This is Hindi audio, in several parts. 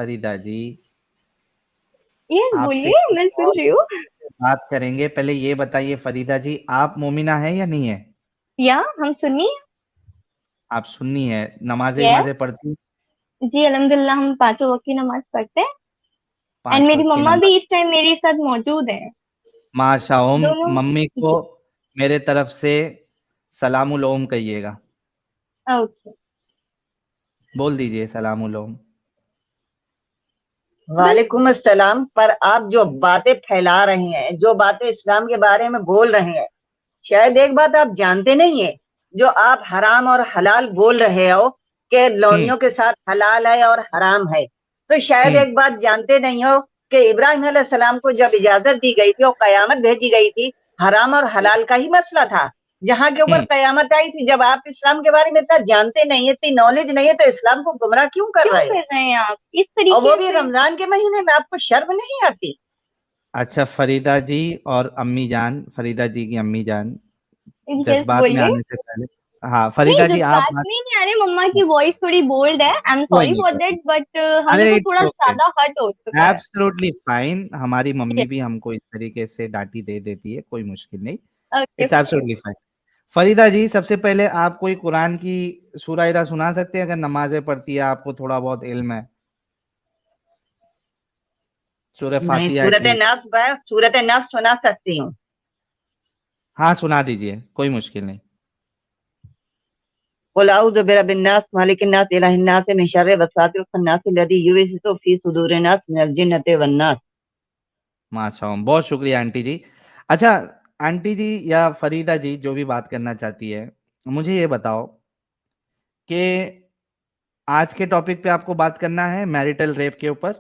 फरीदा जी, यस आपसे बोलिए, मैं सुन बहुत रही हूँ। बात करेंगे। पहले ये बताइए फरीदा जी, आप मोमिना है या नहीं है? या हम सुनिए। आप सुन्नी है, नमाजें यस वमाजें पढ़ती? जी, अल्हम्दुलिल्लाह हम पांचों वक्त की नमाज पढ़ते हैं। एंड पांच मेरी वक्त की मम्मा नमाज? भी इस टाइम मेरे साथ मौजूद है। माशाओम। दोनों। मम्मी को जी। मेरे तरफ से सलामुल ओम कहिएगा। ओके। बोल दीजिए सलामुल ओम। बिल वालेकुम अस्सलाम। पर आप जो बातें फैला रहे हैं, जो बातें इस्लाम के बारे में बोल रहे हैं, शायद एक बात आप जानते नहीं है। जो आप हराम और हलाल बोल रहे हो कि हम्म। लौंडियों के साथ हलाल है और हराम है, तो शायद हम्म। एक बात जानते नहीं हो कि इब्राहिम अलैहिस्सलाम को जब इजाजत दी गई थी और कयामत भेजी गई थी, हराम और हलाल का ही मसला था। जहां के ऊपर हम्म। कयामत आई थी, जब आप इस्लाम के बारे में इतना जानते नहीं है, इतनी नॉलेज नहीं है, तो इस्लाम को गुमराह क्यों कर क्यों रहे हो? कर रहे हैं आप इस और वो तरीके भी से? रमजान के महीने में, आपको शर्म नहीं आती? अच्छा फरीदा जी और अम्मी जान, फरीदा जी की अम्मी जान, यस जज्बात में बोलिए। आने से पहले, हाँ नहीं, फरीदा जी आप जज्बात बात। में नहीं आ रहे। मम्मा की वॉइस थोड़ी बोल्ड है, आई एम कोई सॉरी नहीं, फॉर कोई दैट, बट हम नहीं, लोग अरे को इट्स थोड़ा ओके, ज्यादा हर्ट हो चुका है। Absolutely fine. हमारी मम्मी यस। भी हमको इस तरीके से डांटी दे देती है, कोई मुश्किल नहीं। Okay it's fine. Absolutely fine. Farida ji, सबसे पहले आप कोई कुरान की सूरा इरा सुना सकते हैं? अगर नमाजें पढ़ती है, आपको थोड़ा बहुत इल्म है, सूरह नहीं, फातिहा सूरत एटलीस्ट। नास सूरत नास सुना सकती हूँ। हाँ सुना दीजिए, कोई मुश्किल नहीं। कुल औज़ु बिरब्बिन नास मालिकिन नास इलाहिन नास मिन शर्रि वसवासिल खन्नास लज़ी युवस्विसु फी सुदूरिन नास मिनल जिन्नति वन नास। माशाअल्लाह, बहुत शुक्रिया आंटी जी। अच्छा आंटी जी या फरीदा जी, जो भी बात करना चाहती है, मुझे ये बताओ कि आज के टॉपिक पे आपको बात करना है मैरिटल रेप के ऊपर।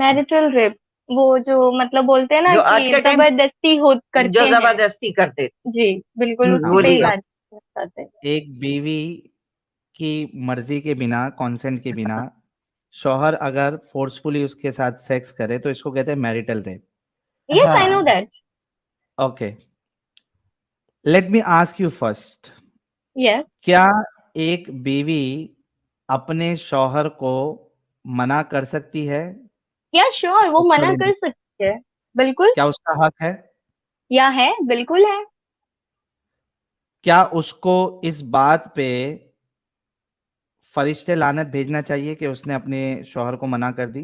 मैरिटल रेप, वो जो मतलब बोलते हैं ना जो आज कि के टाइम जबरदस्ती हो करते जो हैं। जबरदस्ती करते। जी बिल्कुल हाँ सही बोलिए। मतलब बात बताते हैं। एक बीवी की मर्जी के बिना, कंसेंट के बिना, शौहर अगर फोर्सफुली उसके साथ सेक्स करे तो इसको कहते हैं marital rape. Yes I know हाँ। That. Okay, let me ask you first, yes. क्या एक बीवी अपने शौहर को मना कर सकती है या श्योर, वो सेक्सुअल? मना कर सकती है। बिल्कुल। क्या उसका हक है? या है, बिल्कुल है। क्या उसको इस बात पे फरिश्ते लानत भेजना चाहिए कि उसने अपने शौहर को मना कर दी?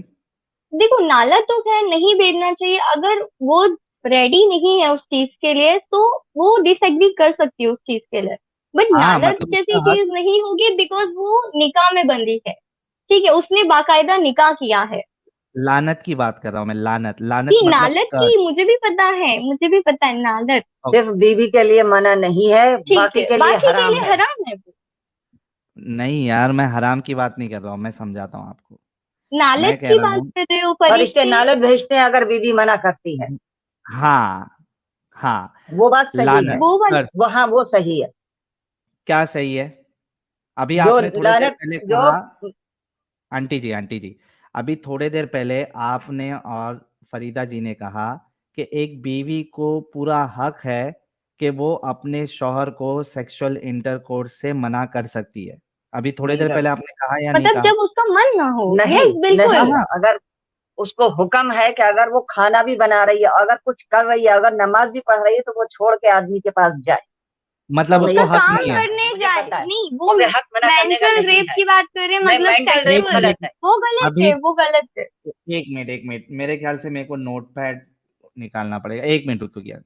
देखो, नाला तो खैर नहीं भेजना चाहिए। अगर वो रेडी नहीं है उस चीज के लिए तो वो डिसएग्री कर सकती है उस चीज के लिए। बट हाँ नालत मतलब जैसी उसका हक। चीज नहीं होगी, बिकॉज वो निकाह में बंधी है। ठीक है, उसने बाकायदा निकाह किया है। लानत की बात कर रहा हूं मैं, लानत, कि लानत मतलब नालत की मुझे भी पता है, मुझे भी पता है नालत। सिर्फ बीवी के लिए मना नहीं है, ठीक बाकी है, के लिए बाकी के हराम लिए है। हराम है वो। नहीं यार, मैं हराम की बात नहीं कर रहा हूँ, मैं समझाता हूँ आपको। नालत मैं कह की रहा बात हूँ, कर रहे हो, फरिश्ते फरिश्ते। नालत भेजते हैं अगर बीवी मना करती है। हाँ, हाँ, वो बात सही है। लानत वो बात। कर। वो, हाँ, वो सही है। क्या सही है? अभी जो आपने थोड़ी देर लानत पहले जो कहा, आंटी जी, आंटी जी, अभी थोड़ी देर पहले आपने और फरीदा जी ने कहा कि एक बीवी को पूरा हक है कि वो अपने शौहर को सेक्सुअल इंटरकोर्स से मना कर सकती है। अभी थोड़ी नहीं देर कर पहले सकती। आपने कहा या नहीं मतलब कहा? जब उसका मन ना हो। नहीं, यस हाँ, बिल्कुल। नहीं। हाँ। अगर उसको हुक्म है कि अगर वो खाना भी बना रही है, अगर कुछ कर रही है, अगर नमाज भी पढ़ रही है, तो वो छोड़ के आदमी के पास जाए। मतलब भैया उसको उसका हक काम नहीं है? करने मुझे जाए, पता है। नहीं वो वो भी हक मना करने का मेंटल नहीं रेप है। की बात कर रहे हैं, नहीं, मतलब मेंटल रेप एक सेक्सुअल। मिनट, गलत है। वो गलत अभी है, वो गलत है। एक मिनट, एक मिनट, मेरे ख्याल से मेरे को नोट पैड निकालना पड़ेगा। एक मिनट रुको यार,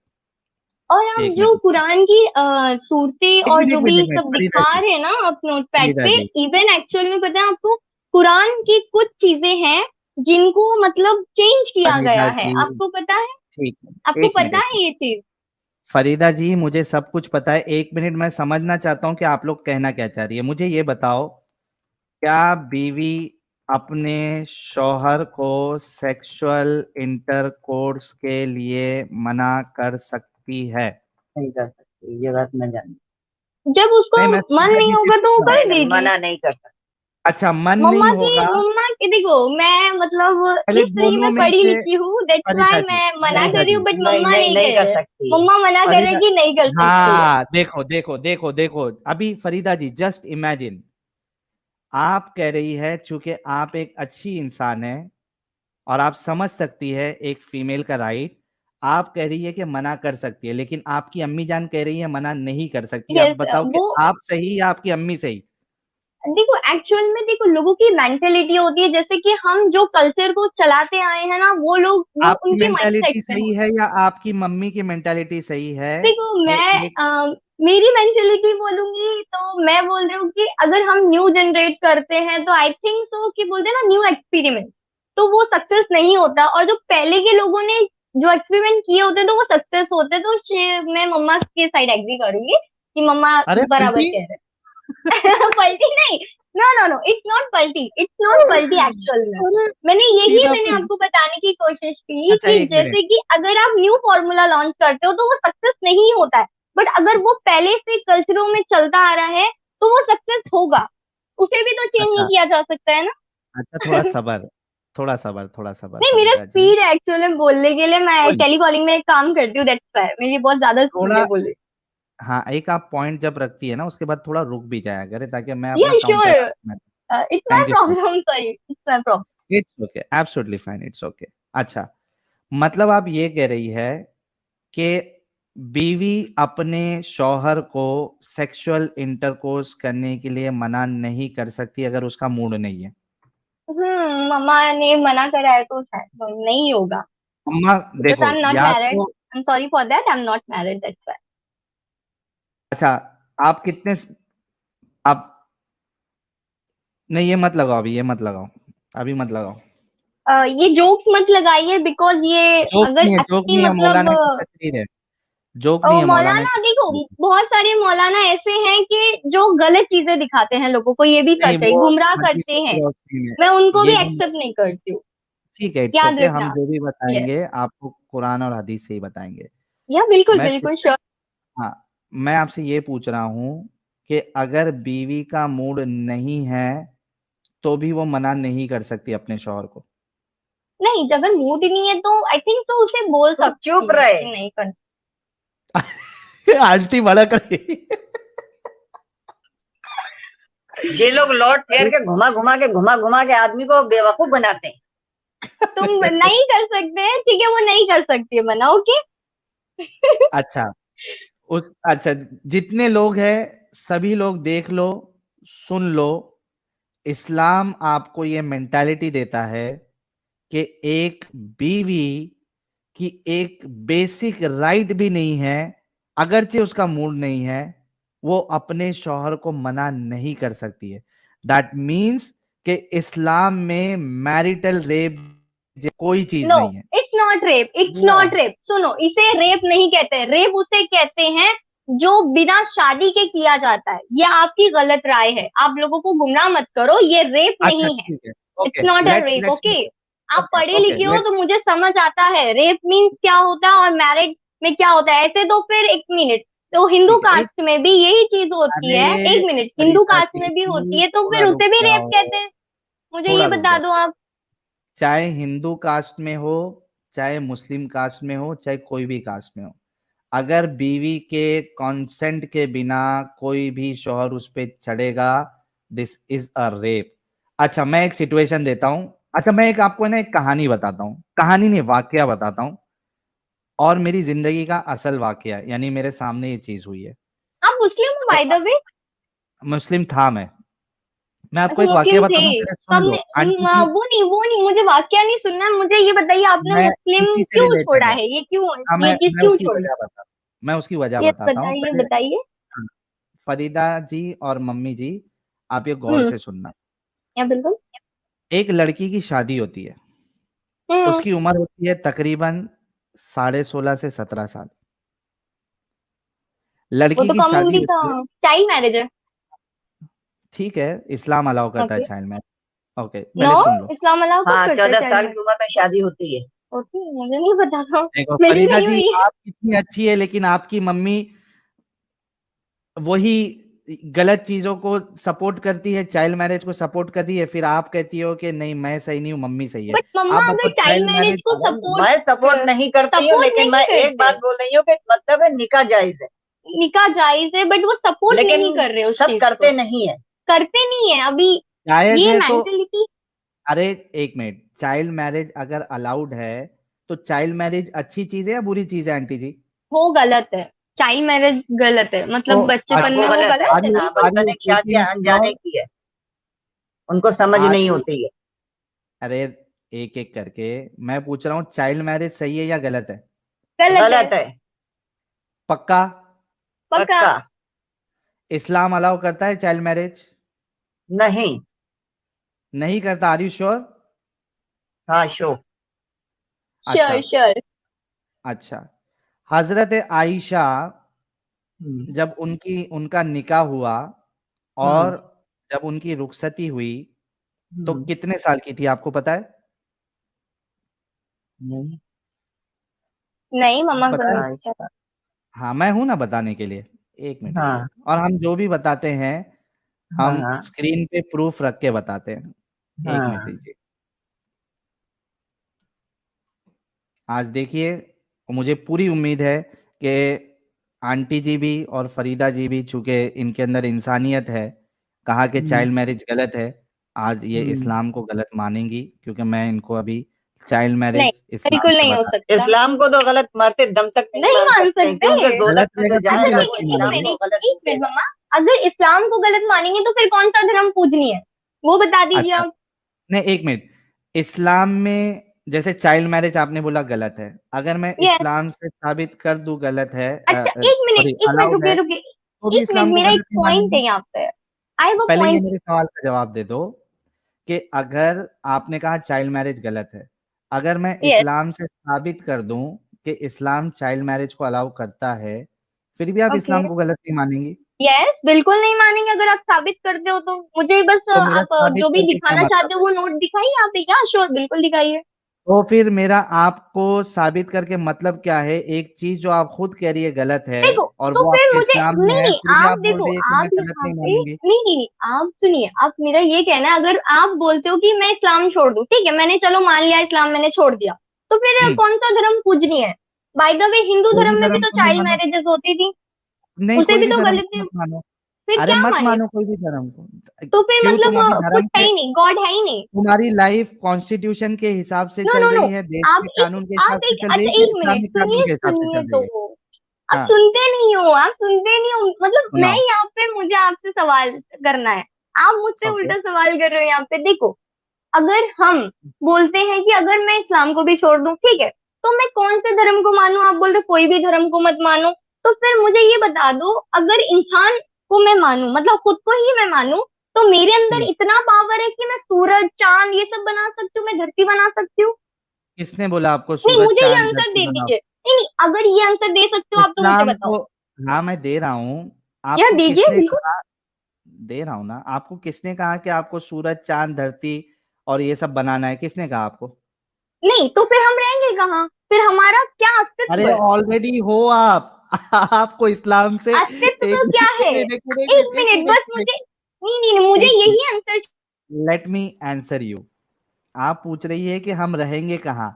और आप एक मिनट जो रुको, कुरान की सूरतें एक और मिनट, जो एक भी मिनट, एक मिनट, सब फरीदा दिखा जी, रहे हैं ना आप नोटपैड फरीदा पे, जी, इवन एक्चुअल में पता है आपको, कुरान की कुछ चीजें हैं जिनको मतलब चेंज किया गया फरीदा है। जी, आपको पता है? ठीक है, आपको एक मिनट, पता एक मिनट। है ये चीज? फरीदा जी, मुझे सब कुछ पता है। एक मिनट, मैं समझना चाहता हूँ कि आप लोग कहना क्या चाह रही है। मुझे ये बताओ, क्या बीवी अपने शौहर को सेक्सुअल इंटरकोर्स के लिए मना कर सकती है? नहीं कर सकती, ये बात मैं जानती जब उसका नहीं, मैं मन फरीदा नहीं जी से होगा तो वो पूछ रहा हूँ। कर नहीं, नहीं, देगी। मना नहीं कर सकती। अच्छा, मन नहीं मम्मा की होगा? मम्मा की देखो, मैं मतलब पहले लिटरली दोनों मैं में पढ़ी से, लिखी हूँ, दैट्स फरीदा व्हाई जी, मैं मना फरीदा कर रही हूँ, जी, बट नहीं, मम्मा नहीं, नहीं नहीं कह कर रहे। सकती है। मम्मा मना कर रहे फरीदा, कि नहीं कर सकती है। हाँ देखो देखो देखो देखो, अभी फरीदा जी जस्ट इमेजिन, आप कह रही है चूंकि आप एक अच्छी इंसान है और आप समझ सकती है एक फीमेल का राइट, आप कह रही है कि मना कर सकती है, लेकिन आपकी अम्मी जान कह रही है मना नहीं कर सकती। अब यस, बताओ कि वो आप सही या आपकी अम्मी सही? देखो एक्चुअल में देखो लोगों की मेंटेलिटी होती है, जैसे कि हम जो कल्चर को चलाते आए हैं ना, वो लोग वो आपकी उनके माइंडसेट मेंटालिटी में सही होता है है। या आपकी मम्मी की मेंटालिटी सही है देखो कि मैं एक मेरी मेंटेलिटी बोलूंगी तो मैं बोल रही हूँ कि अगर हम न्यू जनरेट करते हैं तो आई थिंक सो कि बोलते हैं ना न्यू एक्सपेरिमेंट, तो वो सक्सेस नहीं होता। और जो पहले के लोगों ने जो एक्सपेरिमेंट किए होते तो वो सक्सेस होते। तो मैं मम्मा के साइड एग्री करूंगी कि मम्मा अरे बराबर पलटी। कह रहे हैं। पलटी नहीं, no no no, it's not पलटी, इट्स नॉट पलटी एक्चुअल में। अरे मैंने सीधा आपको बताने की कोशिश की अच्छा कि एक मिनट। जैसे कि अगर आप न्यू फॉर्मूला लॉन्च करते हो तो वो सक्सेस नहीं होता है, बट अगर वो पहले से कल्चरों में चलता आ रहा है तो वो सक्सेस होगा। उसे भी तो चेंज नहीं अच्छा किया जा सकता है ना। अच्छा, थोड़ा सबर, थोड़ा सबर, थोड़ा सबर नहीं, मेरा फरीदा जी। स्पीड है एक्चुअली बोलने के लिए, मैं कोई नहीं, टेलीकॉलिंग में काम करती हूँ, दैट्स व्हाई मेरी बहुत ज्यादा स्पीड है थोड़ा, बोलने। हाँ एक आप पॉइंट जब रखती है ना उसके बाद थोड़ा रुक भी जाया करे ताकि मैं या अपना sure, counter. It's my thank you so much. Problem, sorry, it's my problem. It's okay, absolutely fine, it's okay. अच्छा, मतलब आप ये कह रही है कि बीवी अपने शौहर को सेक्सुअल इंटरकोर्स करने के लिए मना नहीं कर सकती अगर उसका मूड नहीं है। मम्मा ने मना करा है तो शायद नहीं होगा, अम्मा बिकॉज देखो आई एम नॉट या मैरिड। तो, I am sorry for that, I am not married, that's why. अच्छा आप कितने, आप नहीं ये मत लगाओ अभी, ये मत लगाओ, अभी मत लगाओ। ये जोक्स मत लगाइए, बिकॉज ये जोक अगर नहीं है, जोक अच्छी नहीं है, मतलब मौलाना की तकरीर है। जोक नहीं है, मौलाना मौलाना, की देखो तकरीर है। बहुत सारे मौलाना ऐसे हैं कि जो गलत चीजें दिखाते हैं लोगों को, ये भी नहीं सच है, वो गुमराह करते हदीसों की हैं। रोशनी में, मैं उनको भी ये जो, एक्सेप्ट नहीं करती हूँ, ठीक है इट्स याद ओके, हम रखना। जो भी यस, बताएंगे आपको कुरान और हदीस से ही बताएंगे। या बिल्कुल मैं बिल्कुल श्योर। हाँ, मैं आपसे ये पूछ रहा हूँ कि अगर बीवी का मूड नहीं है तो भी वो मना नहीं कर सकती अपने शौहर को? नहीं, अगर मूड नहीं है तो आई थिंक तो उसे बोल तुम चुप सकती है रहे। कि नहीं करना। आंटी भड़क रही। ये लोग लौट फेर के घुमा घुमा के आदमी को बेवकूफ बनाते हैं। तुम नहीं कर सकते हैं, ठीक है, वो नहीं कर सकती है मना, ओके। अच्छा, अच्छा, जितने लोग हैं सभी लोग देख लो, सुन लो, इस्लाम आपको ये मेंटालिटी देता है कि एक बीवी की एक बेसिक राइट भी नहीं है, अगरचे उसका मूड नहीं है, वो अपने शौहर को मना नहीं कर सकती है। दैट मीन्स कि इस्लाम में मैरिटल रेप कोई चीज नो, नहीं है। It's not rape, it's not rape. सुनो, इसे रेप नहीं कहते, रेप उसे कहते हैं जो बिना शादी के किया जाता है। ये आपकी गलत राय है, आप लोगों को गुमराह मत करो, ये रेप अच्छा नहीं है। ठीक है, it's okay, not a let's rape, let's okay. आप ओके पढ़े ओके लिखे हो लेट्स तो मुझे समझ आता है रेप मीन्स क्या होता है और मैरिज में क्या होता है। ऐसे तो फिर एक मिनट, तो हिंदू ठीक है एक, कास्ट में भी यही चीज होती अरे है, एक मिनट, हिंदू फरीदा कास्ट में भी होती जी है, तो थोड़ा फिर रुक उसे भी रेप कहते जाओ, हैं। मुझे ये थोड़ा रुक बता जाओ। दो आप। चाहे हिंदू कास्ट में हो, चाहे मुस्लिम कास्ट में हो, चाहे कोई भी कास्ट में हो, अगर बीवी के कंसेंट के बिना कोई भी शौहर उस पे चढ़ेगा, दिस इज अ रेप। अच्छा मैं एक सिचुएशन देता हूं, अच्छा मैं एक आपको ना एक कहानी बताता हूं, कहानी नहीं वाकया बताता हूं, और मेरी जिंदगी का असल वाकया, यानी मेरे सामने ये चीज हुई है। आप मुस्लिम हो तो बाय द वे? मुस्लिम था मैं आपको अच्छा, एक वाकया मुस्लिम थे। बताता हूं, पहले सुन कब लो ने आंटी जी। वो नहीं, मुझे वाकया नहीं सुनना है, मुझे ये बताइए आपने मैं मुस्लिम इसी से क्यों रिलेटेड छोड़ा है, है, ये क्यों, हाँ ये चीज मैं क्यों उसकी छोड़ी? वजह बता, मैं उसकी वजह ये बताता हूँ बताइए पहले। बताइए। हाँ, फरीदा जी और मम्मी जी, आप ये गौर हम्म, से सुनना। या बिल्कुल। एक लड़की की शादी होती है, हम्म, उसकी उम्र होती है तकरीबन 16.5 से 17 साल। वो लड़की तो की शादी कॉमनली का होती है, चाइल्ड मैरिज है। ठीक है, इस्लाम अलाउ करता है okay. Child marriage, okay no, पहले सुन लो। इस्लाम अलाउ कब हाँ, करता है 14 चाइल्ड साल मैरिज? की उम्र में शादी होती है। ओके, मुझे नहीं पता था, देखो मेरी फरीदा नहीं जी, हुई है। आप कितनी अच्छी है लेकिन आपकी मम्मी वही गलत चीजों को सपोर्ट करती है, चाइल्ड मैरिज को सपोर्ट करती है, फिर आप कहती हो कि नहीं मैं सही नहीं हूँ, मम्मी सही है। बट मम्मा आप अगर बताओ चाइल्ड चाइल्ड मैरिज मैरिज, को अरे सपोर्ट मैं सपोर्ट नहीं करती हूँ, सपोर्ट लेकिन नहीं मैं एक करते, बात बोल रही हूँ कि मतलब है निकाह जायज है, निकाह जायज है, बट वो सपोर्ट लेकिन नहीं कर रहे उस सब चीज को, करते नहीं है। करते नहीं है अभी। जायज ये है तो मेंटेलिटी अरे एक मिनट, चाइल्ड मैरिज अगर अलाउड है तो चाइल्ड मैरिज अच्छी चीज है या बुरी चीज है आंटी जी? वो गलत है। चाइल्ड मैरिज गलत है, तो मतलब बच्चेपन वो में वो गलत है गलत आर है, यू हाँ, बिल्कुल। बचपन की शादी अनजाने की है, उनको समझ आर नहीं यू होती है। अरे एक एक करके मैं पूछ रहा हूँ, चाइल्ड मैरिज सही है या गलत है? गलत है। गलत है। पक्का? पक्का। पक्का। इस्लाम अलाउ करता है चाइल्ड मैरिज? नहीं। नहीं करता, आर यू श्योर? हाँ, शो। अच्छा। Sure sure. अच्छा, हजरत आयशा हम्म। जब उनका निकाह हुआ हम्म। और जब उनकी रुखसती हुई तो हम्म। कितने साल की थी आपको पता है? नहीं। नहीं आप मम्मा बताएं। अच्छा। हाँ, मैं हूं ना बताने के लिए। एक मिनट रुकिए, हाँ। और हम जो भी बताते हैं हम हाँ। स्क्रीन पे प्रूफ रख के बताते हैं। एक मिनट हाँ। दीजिए। आज देखिए, मुझे पूरी उम्मीद है कि आंटी जी भी और फरीदा जी भी, चूंकि इनके अंदर इंसानियत है, कहा कि हम्म। चाइल्ड मैरिज गलत है, आज ये हम्म। इस्लाम को गलत मानेंगी, क्योंकि मैं इनको अभी चाइल्ड नहीं, मैरिज इस्लाम बिल्कुल से नहीं हो बता। सकता। इस्लाम को तो गलत मरते दम तक नहीं नहीं मान मान सकते हैं, सकते। क्योंकि दोजख गलत में जो रहेगा तब अच्छा जाएगा गलत वो एक नहीं एक इस्लाम मानेंगे। को मिनट, गलत एक मिनट बोलेगा। मम्मा। अगर इस्लाम को गलत मानेंगे तो फिर कौन सा धर्म पूजनीय है, वो बता दीजिए अच्छा, आप। नहीं एक मिनट, इस्लाम में जैसे चाइल्ड मैरिज आपने बोला गलत है, अगर मैं यस। इस्लाम से साबित कर दूं गलत है, अच्छा सॉरी एक मिनट अलाउड रुकिए है, रुकिए। तो भी एक मिनट, इस्लाम को मेरा एक गलत नहीं पॉइंट है मानेंगे? यहाँ पे। आई हैव अ पहले ये पॉइंट। मेरे सवाल का जवाब दे दो कि अगर आपने कहा चाइल्ड मैरिज गलत है, अगर मैं यस। इस्लाम से साबित कर दूं कि इस्लाम चाइल्ड मैरिज को अलाउ करता है, फिर भी आप ओके। इस्लाम को गलत नहीं मानेंगी? यस, बिल्कुल नहीं मानेंगे अगर आप साबित करते हो तो। मुझे बस तो मेरा आप साबित जो भी करके क्या दिखाना मतलब चाहते हो है? वो नोट दिखाइए यहाँ पे। क्या श्योर, बिल्कुल दिखाइए। तो फिर मेरा आपको साबित करके मतलब क्या है? एक चीज जो आप खुद कह रही है गलत है देखो, और तो वो फिर आपके मुझे इस्लाम में नहीं है, नहीं, फिर भी आप आप बोल देखो, रही है कि मैं आप गलत यहाँ नहीं पे मानूंगी। नहीं, आप सुनिए। आप मेरा ये कहना है, अगर आप बोलते हो कि मैं इस्लाम छोड़ दूं, ठीक है, मैंने चलो मान लिया इस्लाम मैंने छोड़ दिया, तो फिर हम्म। कौन सा धर्म पूजनीय है? बाय द वे, हिंदू कोई भी धर्म में भी धर्म तो को नहीं चाइल्ड मानो। मैरिजेस होती थी, नहीं, उसे कोई भी भी तो धर्म गलत को है। मत मानो। फिर अरे क्या मत माने? मानो कोई भी धर्म को। तो फिर क्यों? मतलब तुम अभी कुछ धर्म है के, ही नहीं, गॉड है ही नहीं। तुम्हारी लाइफ कॉन्स्टिट्यूशन के हिसाब से नो चल नो नो। रही है, देश आप के एक कानून के हिसाब आप से एक चल रही है, अच्छा कि एक मिनट इस्लामिक कानून सुनिए, के हिसाब से सुनिए चल तो। रही है? आप हाँ, सुनते नहीं हो, आप सुनते नहीं हो, मतलब मैं सुनाओ। यहाँ पे, मुझे आपसे सवाल करना है, आप मुझसे ओके। उल्टा सवाल कर रहे हो यहाँ पे। देखो, अगर हम बोलते हैं कि अगर मैं इस्लाम को भी छोड़ दूं, ठीक है, तो मैं कौन से धर्म को मानूं? आप बोल रहे हो कोई भी धर्म को मत मानो। तो फिर मुझे ये बता दो, अगर इंसान को मैं मानूं, मतलब खुद को ही मैं मानूं, तो मेरे अंदर इतना पावर है कि मैं सूरज चांद ये सब बना सकती हूँ, मैं धरती बना सकती हूँ। किसने बोला आपको नहीं, सूरज मुझे ये चांद आंसर धरती दे बनाओ? दीजिए। नहीं नहीं, अगर ये आंसर दे सकते हो आप तो मुझे इस्लाम बताओ। को, हाँ मैं दे रहा हूं। यार आपको दीजिए किसने बिल्कुल। कहा? दे रहा हूं ना। आपको किसने कहा कि आपको सूरज चांद धरती और ये सब बनाना है? किसने कहा आपको? नहीं तो फिर हम रहेंगे कहाँ? फिर हमारा क्या अस्तित्व अरे है? ऑलरेडी हो आप। आपको इस्लाम से अस्तित्व एक तो क्या है? मिनट एक मिनट एक एक मिनट मिनट बस मुझे, नहीं नहीं नहीं, मुझे एक मिनट, यही answer. Let me answer you. आप पूछ रही है कि हम रहेंगे कहाँ?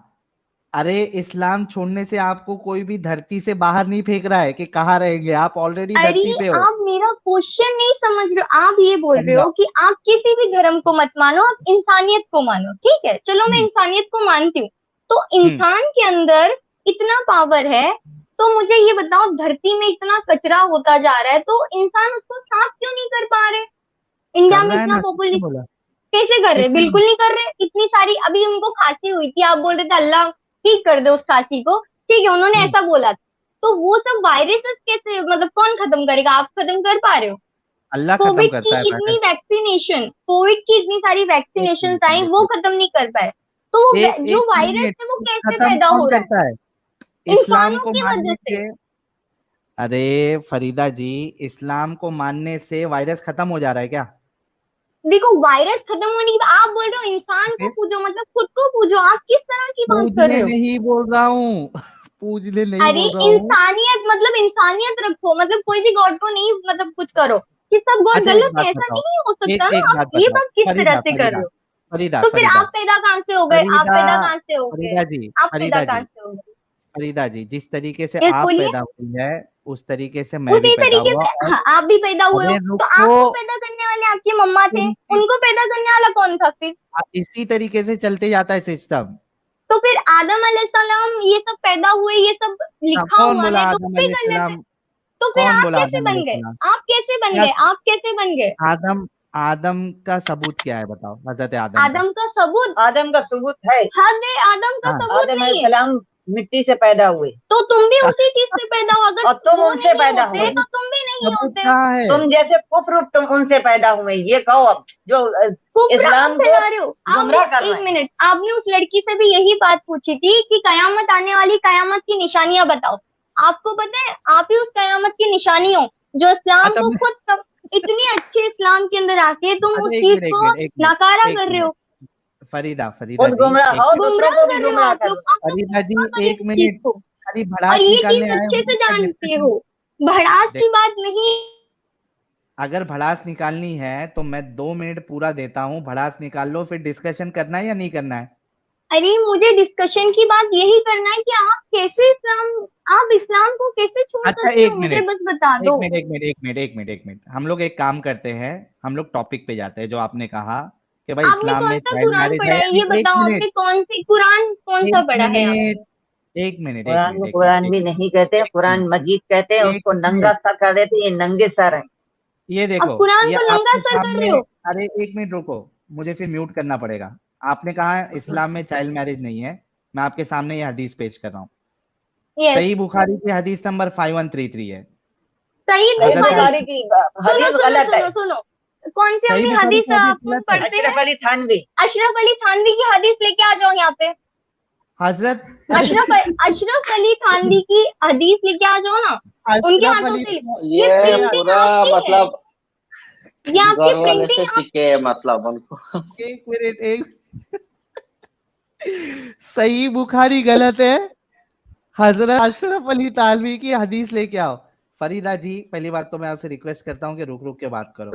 अरे इस्लाम छोड़ने से आपको कोई भी धरती से बाहर नहीं फेंक रहा है कि कहाँ रहेंगे, आप ऑलरेडी अरे धरती पे हो। आप मेरा क्वेश्चन नहीं समझ रहे हो। आप ये बोल रहे हो समझाओ। कि आप किसी भी धर्म को मत मानो, आप इंसानियत को मानो, ठीक है, चलो मैं हम्म। इंसानियत को मानती हूँ। तो हम्म। इंसान के अंदर इतना पावर है, तो मुझे ये बताओ, धरती में इतना कचरा होता जा रहा है, तो इंसान उसको साफ क्यों नहीं कर पा रहे? इंडिया कर में रहा है इतना ना, किसने पॉपुलेशन, बोला? कैसे कर रहे? किसने? बिल्कुल नहीं कर रहे। इतनी सारी, अभी उनको खांसी हुई थी, आप बोल रहे थे अल्लाह ठीक कर दे उस खांसी को, ठीक है, उन्होंने हम्म। ऐसा बोला था। तो वो सब वायरसेस कैसे, मतलब कौन खत्म करेगा? आप खत्म कर पा रहे हो? अल्लाह खत्म कोविड करता है की इतनी वायरस। वैक्सीनेशन, कोविड की इतनी सारी एक वैक्सीनेशन मिनट आई, एक वो मिनट खत्म नहीं कर पाए। तो वो एक जो एक वायरस मिनट, है वो कैसे खत्म पैदा कौन हो रहा है? करता है? इस्लाम इंसानों को की वजह मानने से। से, अरे फरीदा जी, इस्लाम को मानने से वायरस खत्म हो जा रहा है क्या? देखो, वायरस खत्म होने की आप बोल रहे हो, इंसान को फिर पूजो, मतलब खुद को पूजो। आप किस तरह की बात कर पूजने रहे हो? नहीं बोल रहा हूँ। पूजने नहीं अरे बोल रहा हूँ। इंसानियत, मतलब इंसानियत रखो, मतलब कोई भी गॉड को नहीं, मतलब कुछ करो कि सब गॉड अच्छा एक गलत बात है, ऐसा बताओ, नहीं हो सकता एक ना। एक आप बात ये बताओ, बात किस तरह फरीदा से कर फरीदा रहे हो? फरीदा तो फिर फरीदा आप पैदा कहाँ से हो गए? आप फरीदा पैदा कहाँ से हो गए? फरीदा जी, आप पैदा फरीदा कहाँ जी, से हो गए? फरीदा जी, जिस तरीके से यस आप बोलिए। पैदा हुई है उस तरीके से मैं भी उसी पैदा तरीके हुआ। से और हाँ, आप भी पैदा हुए हो, अरे तो रुको, आपको पैदा करने वाले वाले आपकी मम्मा थे, उनको पैदा करने वाला कौन था फिर? इसी तरीके से चलते जाता है सिस्टम। तो फिर आदम अलैहिस्सलाम ये सब पैदा हुए, ये सब लिखा कौन हुआ बोला है, तो आदम फिर कर लेते। अलैहिस्सलाम? तो फिर कौन आप बोला कैसे आदम बन गए? अलैहिस्सलाम? आप कैसे बन क्या गए? आप कैसे बन गए? आदम आदम का सबूत क्या है बताओ, हजरत आदम का? आदम का सबूत? आदम का सबूत है। हद है, आदम का हाँ। सबूत आदम नहीं है। अलैहिस्सलाम मिट्टी से पैदा हुए तो तुम भी उसी चीज से पैदा हो। अगर और तुम वो उनसे नहीं पैदा होते हुए। तो तुम भी नहीं सबूत होते। कहाँ है? तुम जैसे कुफ्र तुम उनसे पैदा हुए, ये कहो अब जो कुफ्र इस्लाम आप को फैला रहे हो। गुमराह कर रहे एक हैं। मिनट, आपने उस लड़की से भी यही बात पूछी थी कि कयामत आने वाली, कयामत की निशानियां बताओ। आपको पता है आप ही उस कयामत की निशानी हो, जो इस्लाम अच्छा को खुद इतनी अच्छे इस्लाम के अंदर आके तुम उस अच्छा, एक चीज मिनट एक को मिनट एक मिनट नकारा एक कर रहे हो। मिनट फरीदा खुद जी, गुमराह हो, दूसरों गुमराह को भी कर रहे हो गुमराह आप कर लोग। रहे आप लोग फरीदा जी गुमराह करें एक इस चीज मिनट। को। खाली और भड़ास ये निकालने चीज आए अच्छे हो से क्या जानते डिस्कशन? हो, भड़ास की देख, बात नहीं। अगर भड़ास निकालनी है तो मैं 2 मिनट पूरा देता हूँ, भड़ास निकाल लो, फिर डिस्कशन करना है या नहीं करना है? अरे मुझे डिस्कशन की बात यही करना है कि आप कैसे आप इस्लाम को कैसे छोड़ अच्छा सकते एक हो, मुझे मिनट बस बता एक दो। मिनट एक मिनट एक मिनट एक मिनट एक मिनट हम लोग एक काम करते हैं, हम लोग टॉपिक पे जाते हैं। जो आपने कहा कि भाई आपने इस्लाम कौन में सा चाइल्ड कुरान मैरिज पढ़ा है या है ये नहीं? एक बताओ। मिनट आपने कौन सी कुरान कौन सा एक पढ़ा है मिनट आपने? एक मिनट एक कुरान मिनट को एक कुरान मिनट भी नहीं कहते, कुरान मजीद कहते हैं। एक उसको नंगा मिनट सर कर देते, ये नंगे सर है। ये देखो, अब कुरान ये को नंगा आपके सर कर सामने। रहे हो। अरे एक मिनट रुको, मुझे फिर म्यूट करना पड़ेगा। आपने कहा इस्लाम में चाइल्ड मैरिज नहीं है, मैं आपके सामने ये हदीस पेश कर रहा हूँ। यस, सही बुखारी की हदीस नंबर 5133 है। सही सही हजरत बुखारी। बुखारी की सुनो हदीस सुनो गलत है। सुनो सुनो, कौन सी सही हमने बुखारी हदीस की हदीस अपन गलत है। पढ़ते हैं? अशरफ अली थानवी। अशरफ अली थानवी की हदीस लेके आ जाओ यहाँ पे। हजरत अशरफ अली थानवी की हदीस लेके आ जाओ ना। उनके अशरफ हाथों अली से ये ये अरे प्रिंटिंग पूरा आपकी है, मतलब ये आपकी घर वाले से प्रिंटिंग। सीखे हैं मतलब उनको। एक मिनट एक सही बुखारी गलत है, हजरत अशरफ अली तालवी की हदीस लेके आओ। फरीदा जी पहली बात तो मैं आपसे रिक्वेस्ट करता हूँ कि रुक रुक के बात करो।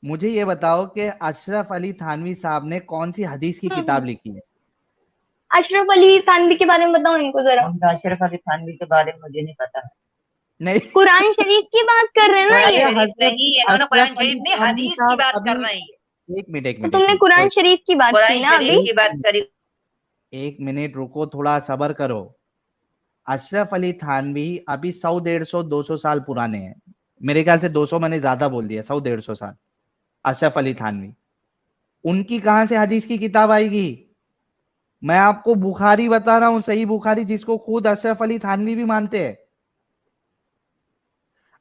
मुझे ये बताओ कि अशरफ अली थानवी साहब ने कौन सी हदीस की किताब लिखी है? अशरफ अली थानवी के बारे में बताओ इनको जरा। उनका अशरफ अली थानवी के बारे में मुझे नहीं पता है। नहीं, कुरान शरीफ की बात कर रहे हैं ना कुरान ये। शरीफ नहीं, इन्होंने कुरान अशरफ अली शरीफ नहीं, थानवी हदीस की साहब बात कर अभी रहे हैं। एक मिनट एक तो मिनट तुमने कुरान शरीफ की बात कुरान की ना शरीफ अभी। की बात करी। एक मिनट रुको, थोड़ा सबर करो। अशरफ अली थानवी अभी 100 150 200 साल पुराने हैं। मेरे ख्याल से 200 मैंने ज्यादा बोल दिया, 100 150 साल। अशरफ अली थानवी, उनकी कहां से हदीस की किताब आएगी? मैं आपको बुखारी बता रहा हूं, सही बुखारी, जिसको खुद अशरफ अली थानवी भी मानते हैं।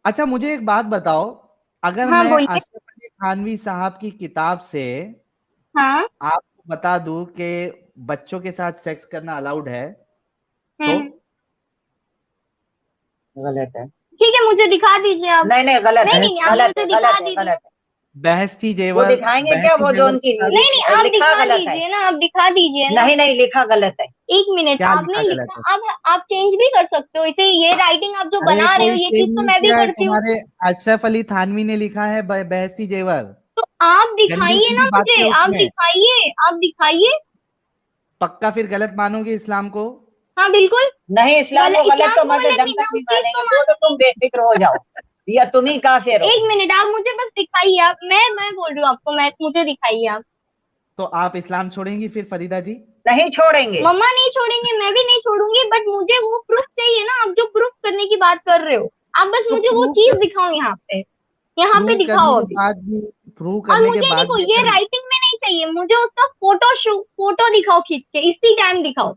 अच्छा मुझे एक बात बताओ, अगर हाँ मैं बोलिए। अशरफ अली थानवी साहब की किताब से हाँ। आपको बता दूं कि बच्चों के साथ सेक्स करना अलाउड है, तो गलत है। ठीक है, मुझे दिखा दीजिए आप। नहीं नहीं, गलत नहीं है, नहीं, आप गलत मुझे है, दिखा गलत है, दीजिए। गलत है। बहस थी वो जेवर, दिखाएंगे बहस क्या? थी वो जो जेवर उनकी की नहीं नहीं, आप लिखा दिखा गलत है। दीजिए ना, आप दिखा दीजिए ना। नहीं नहीं, लिखा गलत है। एक मिनट, क्या आपने लिखा गलत लिखा, है? आप चेंज भी कर सकते हो इसे। ये राइटिंग आप जो अरे बना रहे हो, कोई ये चेंज चीज तो नहीं मैं भी किया है, करती हूँ। तुम्हारे अशरफ अली थानवी ने लिखा है बहस थी जेवर। तो आप गंदी दिखाइए ना गंदी बातें मुझे, आप उसमें। दिखाइए, आप दिखाइए। पक्का फिर गलत मानोगे इस्लाम को? हाँ बिल्कुल। नहीं, इस्लाम को गलत इस्लाम तो को मरते गलत दम नहीं, तक मैं नहीं उस चीज को मानेंगे। तो तुम बेफिक्र हो जाओ, या तुम ही काफिर हो। एक मिनट, आप मुझे बस दिखाइए। आप, मैं बोल रही हूँ आपको, मैं, मुझे दिखाइए आप। तो आप इस्लाम छोड़ेंगी फिर फरीदा जी? नहीं छोड़ेंगे। मम्मा नहीं छोड़ेंगे, मैं भी नहीं छोड़ूंगी, बट मुझे वो प्रूफ चाहिए ना। आप जो प्रूफ करने की बात कर रहे हो, आप बस तो मुझे वो चीज दिखाओ यहाँ पे, यहाँ पे प्रूव करने दिखाओ के अभी। बाद भी प्रूव और करने के मुझे बाद देखो, भी ये अगर राइटिंग में नहीं चाहिए मुझे, उसका फोटो दिखाओ खींच के, इसी टाइम दिखाओ।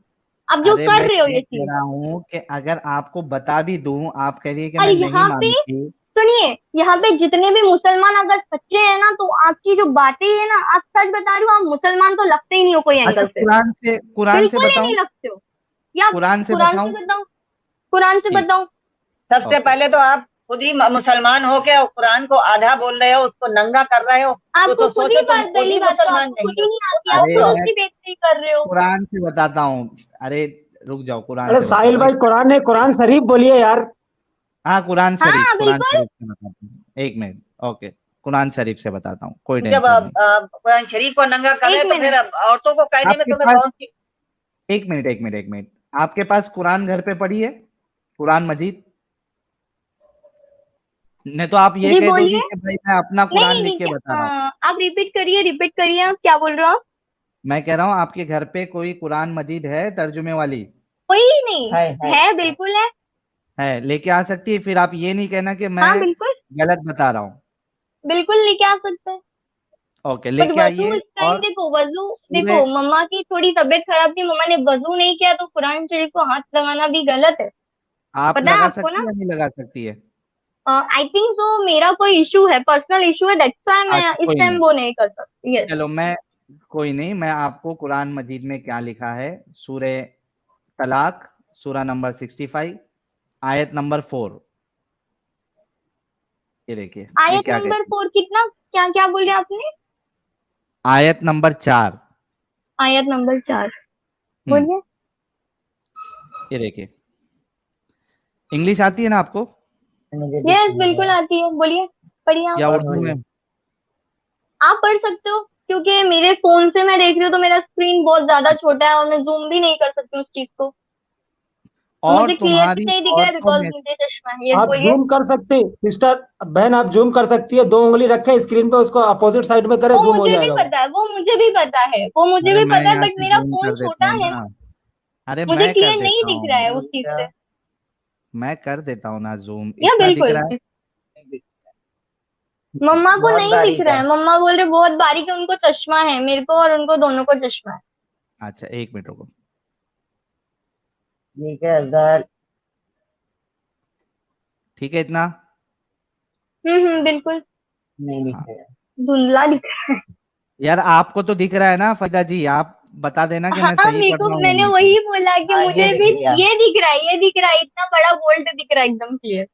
आप जो अरे कर मैं रहे हो ये ये कह चीज। रहा हूँ कि अगर आपको बता भी दूं, आप कह रही है कि और मैं नहीं यहाँ पे मानती। सुनिए, यहाँ पे जितने भी मुसलमान अगर सच्चे हैं ना, तो आपकी जो बातें है ना, आप सच बता रही हो, आप मुसलमान तो लगते ही नहीं हो कोई अच्छा एंगल से। कुरान से बिल्कुल ही बताऊं? नहीं लगते हो। या कुरान से कुरान से बताऊं? बताओ, कुरान से ठीक, बताओ। सबसे ओके। पहले तो आप खुद ही मुसलमान हो के और कुरान को आधा बोल रहे हो, उसको नंगा कर रहे हो। आपको तो खुद ही सोचो तुम बात, खुद पहली ही बात तो मुसलमान आपको खुद नहीं ही हो। नहीं आती, आप अरे खुद मैं उसकी बेइज्जती कर रहे हो। कुरान से बताता हूँ। अरे रुक जाओ, कुरान अरे से साहिल बताता भाई, हूँ। कुरान है, कुरान शरीफ बोलिए यार। हाँ कुरान शरीफ, हाँ कुरान बिल्कुल। शरीफ से बताता हूँ। एक मिनट, ओके, कुरान शरीफ से बताता हूँ, कोई जब टेंशन नहीं। कुरान शरीफ को नंगा कर रहे एक तो फिर मिनट, अब औरतों को कहने में आपके तुम्हें पास कौन सी? एक मिनट एक मिनट एक मिनट, आपके पास कुरान घर पे पड़ी है? कुरान मजीद? नहीं तो आप ये जी कह दोगी बोलिए। कि भाई मैं अपना नहीं कुरान नहीं लिख नहीं, के बता रहा हूँ। आप रिपीट करिए, आप क्या बोल रहे हो आप? मैं कह रहा हूँ आपके घर पे कोई कुरान मजीद है तर्जुमे वाली? कोई नहीं है, बिल्कुल है। है, लेके आ सकती है? फिर आप ये नहीं कहना कि मैं हाँ बिल्कुल, गलत बता रहा हूँ। बिल्कुल लेके आ सकते हैं। ओके, बट लेके वजू आइए। इस टाइम और देखो, वजू देखो, सूर्य, मम्मा की थोड़ी तबीयत खराब थी, मम्मा ने वजू नहीं किया, तो कुरान शरीफ को हाथ लगाना भी गलत है। आप पता है लगा आपको सकती ना? है या नहीं लगा सकती है? आई थिंक सो, मेरा कोई इशू है, पर्सनल इशू है, दैट्स व्हाई मैं अच्छा, इस कोई टाइम नहीं। वो नहीं कर सकती। यस। चलो, कोई नहीं, मैं आपको कुरान मजीद में क्या लिखा है, सूरे तलाक, सूरा नंबर 65, आयत नंबर 4, ये देखिए ये आयत क्या नंबर कहती है। 4 कितना, क्या क्या बोल रहे आपने? आयत नंबर 4। आयत नंबर 4, हम्म, बोलिए। ये देखिए। इंग्लिश आती है ना आपको, यस बिल्कुल आती है, बोलिए, पढ़िए आप। या उर्दू में? आप पढ़ सकते हो, क्योंकि मेरे फोन से मैं देख रही हूँ तो मेरा स्क्रीन बहुत ज्यादा छोटा है और मैं जूम भी नहीं कर सकती उस चीज को। और मुझे क्लियरली तुम्हारी नहीं दिख रहा है औरतों बिकॉज में, मुझे चश्मा है। यस आप बोलिए। जूम कर सकते, सिस्टर बहन, आप जूम कर सकती है, 2 उंगली रखे स्क्रीन पे, उसको अपोजिट साइड में करे, वो जूम हो मुझे भी जाएगा वो। पता है, वो मुझे भी पता है, वो मुझे अरे भी मैं पता है, यहाँ बट से मेरा जूम फोन कर देता छोटा हूँ है ना। ना, अरे मुझे मैं कर क्लियर नहीं देता दिख रहा हूँ, है उस चीज से। मैं कर देता हूँ ना जूम, या इतना दिख रहा है। बिल्कुल, मम्मा को बहुत नहीं दिख बारीक रहा है। है, मम्मा बोल रहे बहुत बारीक है, उनको चश्मा है, मेरे को और उनको दोनों को चश्मा है। अच्छा, एक मिनट रुको। ठीक है अफजल। ठीक है इतना। बिल्कुल। नहीं दिख हाँ, रहा। धुंधला दिख रहा है। यार आपको तो दिख रहा है ना फरीदा जी, आप बता देना कि मैं हाँ सही मेरे पढ़ को, रहा हूँ या मैंने नहीं पढ़ वही बोला कि हाँ ये मुझे दिख भी गया। ये दिख रहा है, ये दिख रहा है, इतना बड़ा बोल्ट दिख रहा है, एकदम क्लियर।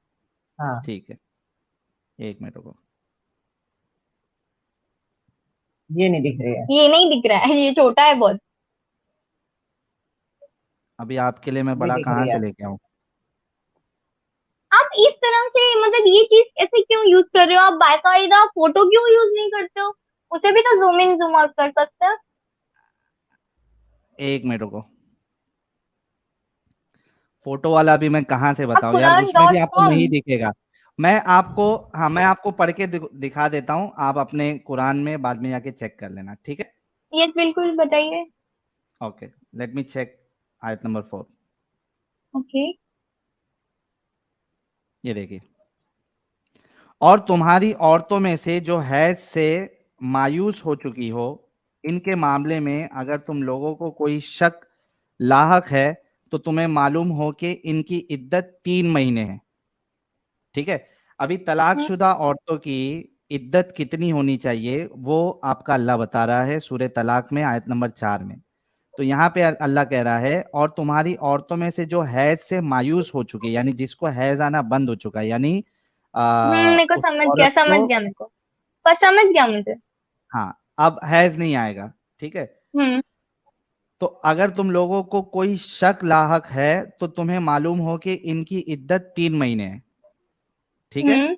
हाँ ठीक है, एक मिनट रुको। ये नहीं दिख रही है। ये नहीं दिख रहा है, ये छोटा है बहुत। अभी आपके लिए मैं भी बड़ा दिख कहाँ रही से है। लेके आऊँ? आप इस तरह से, मतलब ये चीज ऐसे क्यों यूज कर रहे हो? आप बाकायदा फोटो क्यों यूज नहीं करते हो? उसे भी तो जूम इन जूम आउट कर सकते हैं। एक मिनट रुको। फोटो वाला भी मैं कहाँ से आप बताऊं यार, कुरान उसमें भी डॉट आपको कॉम नहीं दिखेगा। मैं आपको, हाँ मैं आपको पढ़ के दिखा देता हूँ, आप अपने कुरान में बाद में जाके चेक कर लेना, ठीक है? यस बिल्कुल, बताइए। Okay, let me check. आयत नंबर 4, ओके। ये देखिए। और तुम्हारी औरतों में से जो हैज से मायूस हो चुकी हो, इनके मामले में अगर तुम लोगों को कोई शक लाहक है, तो तुम्हें मालूम हो कि इनकी इद्दत 3 महीने है, ठीक है? अभी तलाकशुदा औरतों की इद्दत कितनी होनी चाहिए वो आपका अल्लाह बता रहा है सूरह तलाक में, आयत नंबर 4 में। तो यहाँ पे अल्लाह कह रहा है, और तुम्हारी औरतों में से जो हैज से मायूस हो चुकी है, यानी जिसको हैज आना बंद हो चुका है, यानी मेरे को उस समझ गया, औरत समझ को, गया मेरे को, पर समझ गया मुझे। हाँ, अब हैज नहीं आएगा, ठीक है? हम्म तो अगर तुम लोगों को कोई शक लाहक है, तो तुम्हें मालूम हो कि इनकी इद्दत 3 महीने है, ठीक है? हम्म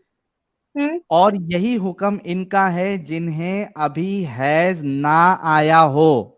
हम्म और यही हुक्म इनका है जिन्हें अभी हैज ना आया हो।